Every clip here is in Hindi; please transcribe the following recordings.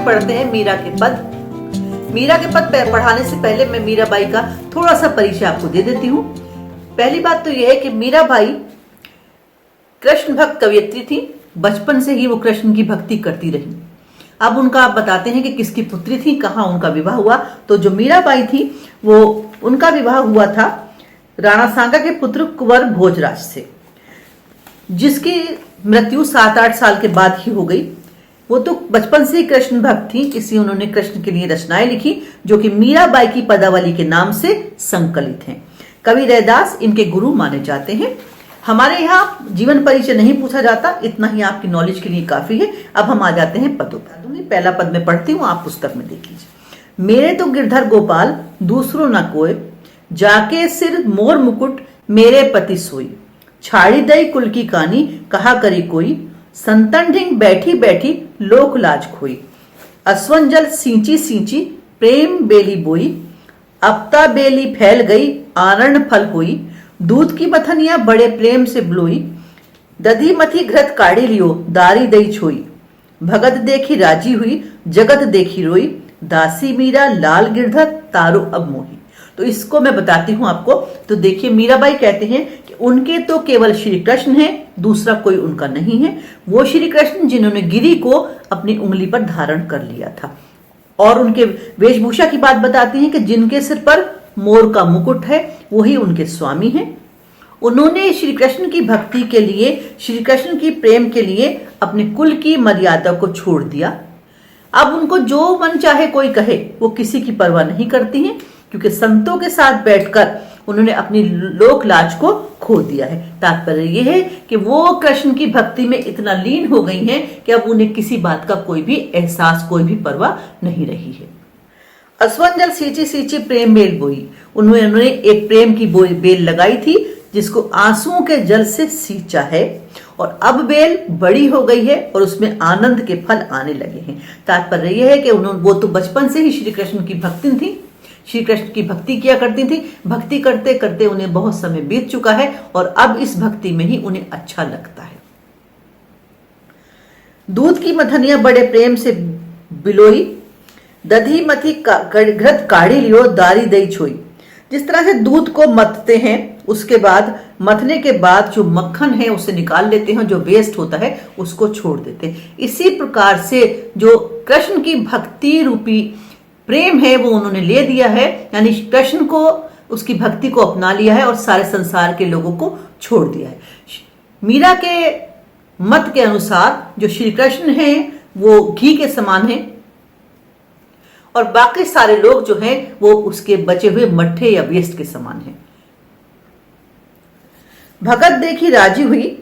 पढ़ते हैं मीरा के पद। मीरा के पद पढ़ाने से पहले मैं मीराबाई का थोड़ा सा परिचय आपको दे देती हूँ। पहली बात तो यह है कि मीराबाई कृष्ण भक्त कवयित्री थी। बचपन से ही वो कृष्ण की भक्ति करती रही। अब उनका आप बताते हैं कि किसकी पुत्री थी, कहाँ उनका विवाह हुआ। तो जो मीराबाई थी वो उनका विवाह हुआ था राणा सांगा के पुत्र कुंवर भोजराज से, जिसकी मृत्यु 7-8 साल के बाद ही हो गई। वो तो बचपन से ही कृष्ण भक्त थी, इसलिए उन्होंने कृष्ण के लिए रचनाएं लिखी जो कि मीराबाई की पदावली के नाम से संकलित हैं। कवि रैदास इनके गुरु माने जाते हैं। हमारे यहाँ जीवन परिचय नहीं पूछा जाता, इतना ही आपकी नॉलेज के लिए काफी है। अब हम आ जाते हैं पदों पर। पहला पद मैं पढ़ती हूँ, आप पुस्तक में देख लीजिए। मेरे तो गिरधर गोपाल दूसरो न कोय, जाके सिर मोर मुकुट मेरे पति सोई। छाड़ी दई कुल की कानी कहा करी कोई, संतन ढिंग बैठी बैठी लोक लाज खोई। असवन जल सींची सींची प्रेम बेली बोई, अपता बेली फैल गई आनंद फल होई। दूध की बथनिया बड़े प्रेम से ब्लोई, दधी मथी घृत काढ़ी लियो दारी दई छोई। भगत देखी राजी हुई जगत देखी रोई, दासी मीरा लाल गिरधर तारो अब मोही। तो इसको मैं बताती हूं आपको। तो देखिए, मीराबाई कहते हैं कि उनके तो केवल श्री कृष्ण है, दूसरा कोई उनका नहीं है। वो श्री कृष्ण जिन्होंने गिरी को अपनी उंगली पर धारण कर लिया था। और उनके वेशभूषा की बात बताती हैं कि जिनके सिर पर मोर का मुकुट है वही उनके स्वामी हैं। उन्होंने श्री कृष्ण की भक्ति के लिए, श्री कृष्ण की प्रेम के लिए अपने कुल की मर्यादा को छोड़ दिया। अब उनको जो मन चाहे कोई कहे, वो किसी की परवाह नहीं करती हैं, क्योंकि संतों के साथ बैठकर उन्होंने अपनी लोक लाज को खो दिया है। तात्पर्य यह है कि वो कृष्ण की भक्ति में इतना लीन हो गई हैं कि अब उन्हें किसी बात का कोई भी एहसास, कोई भी परवाह नहीं रही है। असवन जल सींची सींची प्रेम बेल बोई, उन्होंने एक प्रेम की बेल लगाई थी जिसको आंसुओं के जल से सींचा है, और अब बेल बड़ी हो गई है और उसमें आनंद के फल आने लगे हैं। तात्पर्य यह है कि वो तो बचपन से ही श्री कृष्ण की भक्ति थी, श्री कृष्ण की भक्ति किया करती थी। भक्ति करते करते उन्हें बहुत समय बीत चुका है और अब इस भक्ति में ही उन्हें अच्छा लगता है। दूध की मथनिया बड़े प्रेम से बिलोई, दधी मथी घृत काढ़ी लियो दारी दई छोई। जिस तरह से दूध को मथते हैं, उसके बाद मथने के बाद जो मक्खन है उसे निकाल लेते हैं, जो वेस्ट होता है उसको छोड़ देते हैं। इसी प्रकार से जो कृष्ण की भक्ति रूपी प्रेम है वो उन्होंने ले दिया है, यानी कृष्ण को, उसकी भक्ति को अपना लिया है और सारे संसार के लोगों को छोड़ दिया है। मीरा के मत के अनुसार जो श्री कृष्ण है वो घी के समान है और बाकी सारे लोग जो हैं वो उसके बचे हुए मट्ठे या वेस्ट के समान हैं। भगत देखी राजी हुई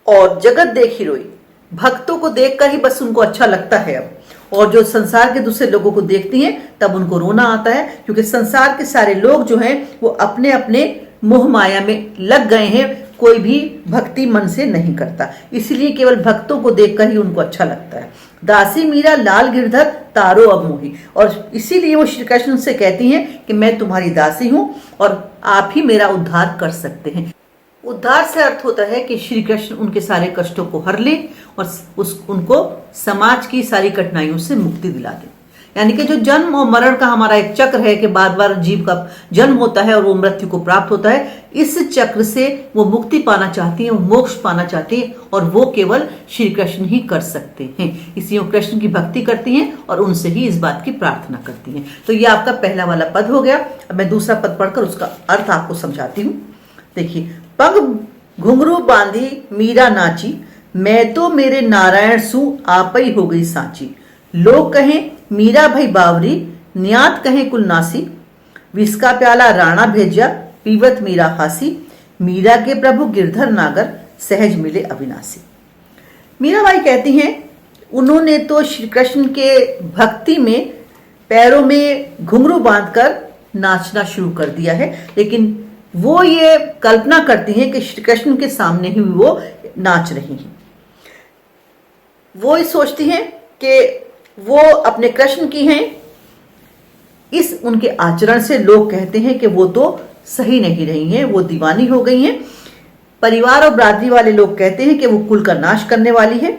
और जगत देखी रोई। भक्तों को देखकर ही बस उनको अच्छा लगता है अब, और जो संसार के दूसरे लोगों को देखती हैं तब उनको रोना आता है, क्योंकि संसार के सारे लोग जो हैं वो अपने अपने मोह माया में लग गए हैं। कोई भी भक्ति मन से नहीं करता, इसलिए केवल भक्तों को देखकर ही उनको अच्छा लगता है। दासी मीरा लाल गिरधर तारो अब मोही, और इसीलिए वो श्री कृष्ण से कहती हैं कि मैं तुम्हारी दासी हूं और आप ही मेरा उद्धार कर सकते हैं। उद्धार से अर्थ होता है कि श्री कृष्ण उनके सारे कष्टों को हर ले और उनको समाज की सारी कठिनाइयों से मुक्ति दिला दे। यानी कि जो जन्म और मरण का हमारा एक चक्र है कि बार बार जीव का जन्म होता है और वो मृत्यु को प्राप्त होता है, इस चक्र से वो मुक्ति पाना चाहती हैं, वो मोक्ष पाना चाहती हैं, और वो केवल श्री कृष्ण ही कर सकते हैं। इसलिए वो कृष्ण की भक्ति करती हैं और उनसे ही इस बात की प्रार्थना करती हैं। तो ये आपका पहला वाला पद हो गया। अब मैं दूसरा पद पढ़कर उसका अर्थ आपको समझाती हूँ। देखिए, पग घुंघरू बांधी मीरा नाची, मैं तो मेरे नारायण सु आपई हो गई सांची। लोग कहें मीरा भई बावरी, न्यात कहें कुलनासी। विष का प्याला राणा भेजा, पीवत मीरा हासी। मीरा के प्रभु गिरधर नागर, सहज मिले अविनाशी। मीराबाई कहती हैं उन्होंने तो श्री कृष्ण के भक्ति में पैरों में घुंघरू बांधकर नाचना शुरू कर दिया है, लेकिन वो ये कल्पना करती हैं कि श्री कृष्ण के सामने ही वो नाच रही हैं। वो सोचती हैं कि वो अपने कृष्ण की हैं। इस उनके आचरण से लोग कहते हैं कि वो तो सही नहीं रही हैं, वो दीवानी हो गई हैं। परिवार और बरादरी वाले लोग कहते हैं कि वो कुल का नाश करने वाली है।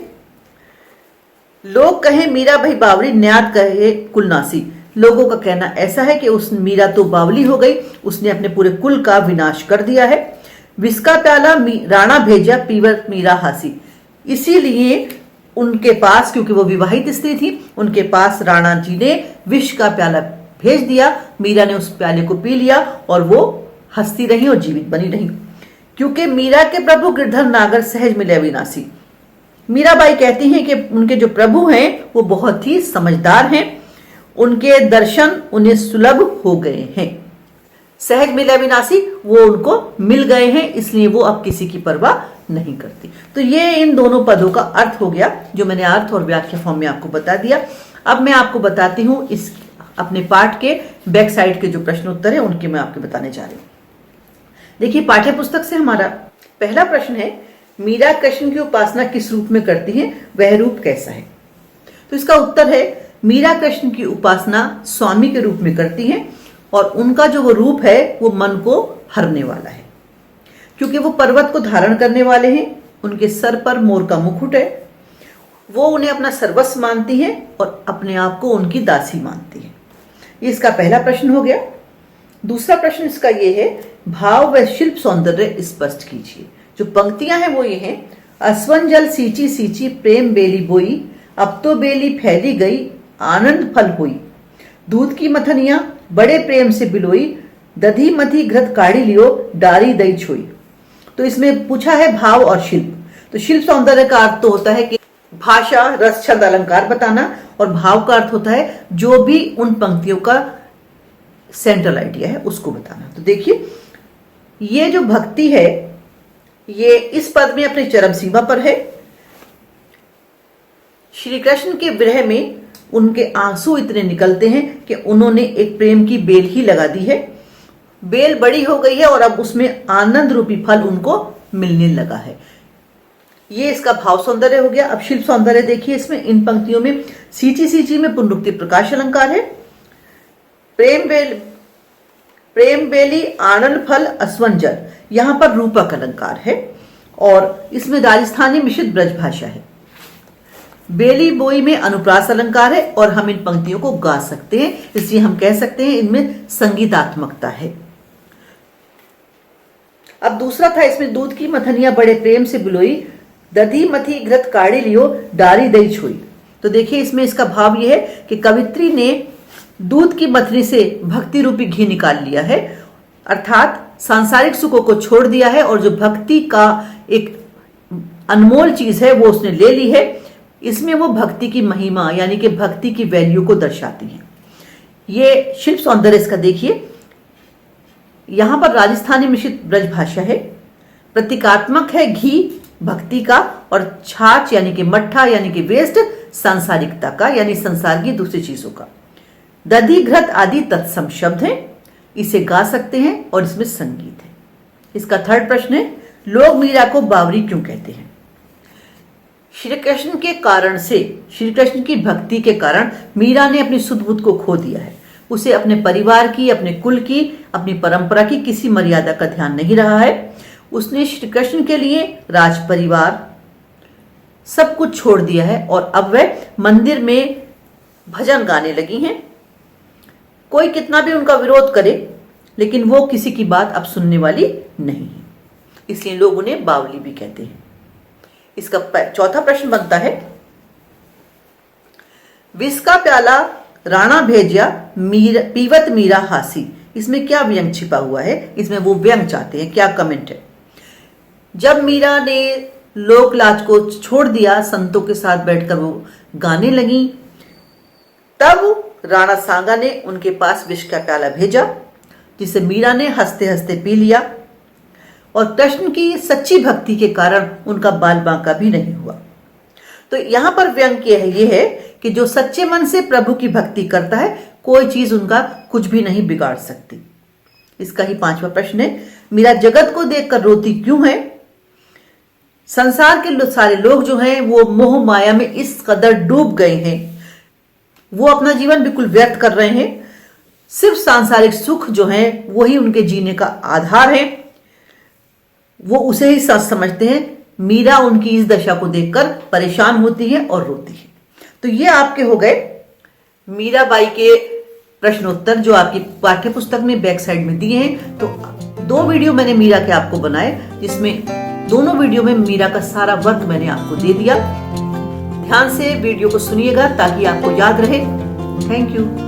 लोग कहें मीरा भाई बावली, न्यात कहे कुलनासी। लोगों का कहना ऐसा है कि उस मीरा तो बावली हो गई, उसने अपने पूरे कुल का विनाश कर दिया है। विष का प्याला राणा भेजा, पीवत मीरा हासी। इसीलिए उनके पास, क्योंकि वो विवाहित स्त्री थी, उनके पास राणा जी ने विष का प्याला भेज दिया। मीरा ने उस प्याले को पी लिया और वो हंसती रही और जीवित बनी रही। क्योंकि मीरा के प्रभु गिरधर नागर सहज मिले अविनाशी। मीराबाई कहती हैं कि उनके जो प्रभु हैं वो बहुत ही समझदार हैं, उनके दर्शन उन्हें सुलभ हो गए हैं। सहज मिले अविनाशी, वो उनको मिल गए हैं, इसलिए वो अब किसी की परवाह नहीं करती। तो ये इन दोनों पदों का अर्थ हो गया, जो मैंने अर्थ और व्याख्या फॉर्म में आपको बता दिया। अब मैं आपको बताती हूं इस अपने पाठ के बैक साइड के जो प्रश्न उत्तर है उनके मैं आपको बताने जा रही हूं। देखिए, पाठ्य पुस्तक से हमारा पहला प्रश्न है, मीरा कृष्ण की उपासना किस रूप में करती हैं, वह रूप कैसा है? तो इसका उत्तर है, मीरा कृष्ण की उपासना स्वामी के रूप में करती हैं और उनका जो वो रूप है वो मन को हरने वाला है, क्योंकि वो पर्वत को धारण करने वाले हैं। उनके सर पर मोर का मुकुट है, वो उन्हें अपना सर्वस्व मानती हैं और अपने आप को उनकी दासी मानती हैं। इसका पहला प्रश्न हो गया। दूसरा प्रश्न इसका ये है, भाव व शिल्प सौंदर्य स्पष्ट कीजिए। जो पंक्तियां हैं वो ये हैं, असवन जल सींची सींची प्रेम बेली बोई, अब तो बेली फैली गई आनंद फल हुई, दूध की मथनिया बड़े प्रेम से बिलोई, दधी मथी घृत काढ़ी लियो डारी दई छोई। तो इसमें पूछा है भाव और शिल्प। तो शिल्प सौंदर्य का अर्थ तो होता है कि भाषा, रस, छंद, अलंकार बताना, और भाव का अर्थ होता है जो भी उन पंक्तियों का सेंट्रल आइडिया है उसको बताना। तो देखिए, ये जो भक्ति है ये इस पद में अपनी चरम सीमा पर है। श्री कृष्ण के विरह में उनके आंसू इतने निकलते हैं कि उन्होंने एक प्रेम की बेल ही लगा दी है। बेल बड़ी हो गई है और अब उसमें आनंद रूपी फल उनको मिलने लगा है। ये इसका भाव सौंदर्य हो गया। अब शिल्प सौंदर्य देखिए, इसमें इन पंक्तियों में सींची सींची में पुनरुक्ति प्रकाश अलंकार है। प्रेम बेली आनंद फल असवन जल, यहां पर रूपक अलंकार है और इसमें राजस्थानी मिश्रित ब्रज भाषा है। बेली बोई में अनुप्रास अलंकार है और हम इन पंक्तियों को गा सकते हैं, इसलिए हम कह सकते हैं इनमें संगीतात्मकता है। अब दूसरा था, इसमें दूध की मथनिया बड़े प्रेम से बिलोई, दधी मथी घृत काढ़ी लियो डारी दई छोई। तो देखिए, इसमें इसका भाव यह है कि कवित्री ने दूध की मथनी से भक्ति रूपी घी निकाल लिया है, अर्थात सांसारिक सुखों को छोड़ दिया है और जो भक्ति का एक अनमोल चीज है वो उसने ले ली है। इसमें वो भक्ति की महिमा यानी कि भक्ति की वैल्यू को दर्शाती हैं। ये शिल्प सौंदर्य इसका देखिए, यहां पर राजस्थानी मिश्रित ब्रज भाषा है, प्रतीकात्मक है घी भक्ति का, और छाछ यानी कि मट्ठा यानी कि वेस्ट सांसारिकता का यानी संसार की दूसरी चीजों का। दधी घृत आदि तत्सम शब्द हैं, इसे गा सकते हैं और इसमें संगीत है। इसका थर्ड प्रश्न है, लोग मीरा को बावरी क्यों कहते हैं? श्री कृष्ण के कारण से, श्री कृष्ण की भक्ति के कारण मीरा ने अपनी सुध बुध को खो दिया है। उसे अपने परिवार की, अपने कुल की, अपनी परंपरा की किसी मर्यादा का ध्यान नहीं रहा है। उसने श्री कृष्ण के लिए राज परिवार सब कुछ छोड़ दिया है और अब वह मंदिर में भजन गाने लगी हैं। कोई कितना भी उनका विरोध करे लेकिन वो किसी की बात अब सुनने वाली नहीं है, इसलिए लोग उन्हें बावली भी कहते हैं। इसका चौथा प्रश्न बनता है, विष का प्याला राणा भेजिया पीवत मीरा हासी। इसमें क्या व्यंग छिपा हुआ है? इसमें वो व्यंग चाहते हैं, क्या कमेंट है? जब मीरा ने लोक लाज को छोड़ दिया, संतों के साथ बैठकर वो गाने लगी, तब राणा सांगा ने उनके पास विष का प्याला भेजा, जिसे मीरा ने हंसते हंसते पी लिया और कृष्ण की सच्ची भक्ति के कारण उनका बाल बांका भी नहीं हुआ। तो यहां पर व्यंग ये है कि जो सच्चे मन से प्रभु की भक्ति करता है, कोई चीज उनका कुछ भी नहीं बिगाड़ सकती। इसका ही पांचवा प्रश्न है, मीरा जगत को देखकर रोती क्यों है? संसार के सारे लोग जो हैं वो मोह माया में इस कदर डूब गए हैं, वो अपना जीवन बिल्कुल व्यर्थ कर रहे हैं। सिर्फ सांसारिक सुख जो है वही उनके जीने का आधार है, वो उसे ही सच समझते हैं। मीरा उनकी इस दशा को देखकर परेशान होती है और रोती है। तो ये आपके हो गए मीराबाई के प्रश्नोत्तर जो आपकी पाठ्य पुस्तक में बैक साइड में दिए हैं। तो 2 वीडियो मैंने मीरा के आपको बनाए, जिसमें दोनों वीडियो में मीरा का सारा वर्क मैंने आपको दे दिया। ध्यान से वीडियो को सुनिएगा ताकि आपको याद रहे। Thank you.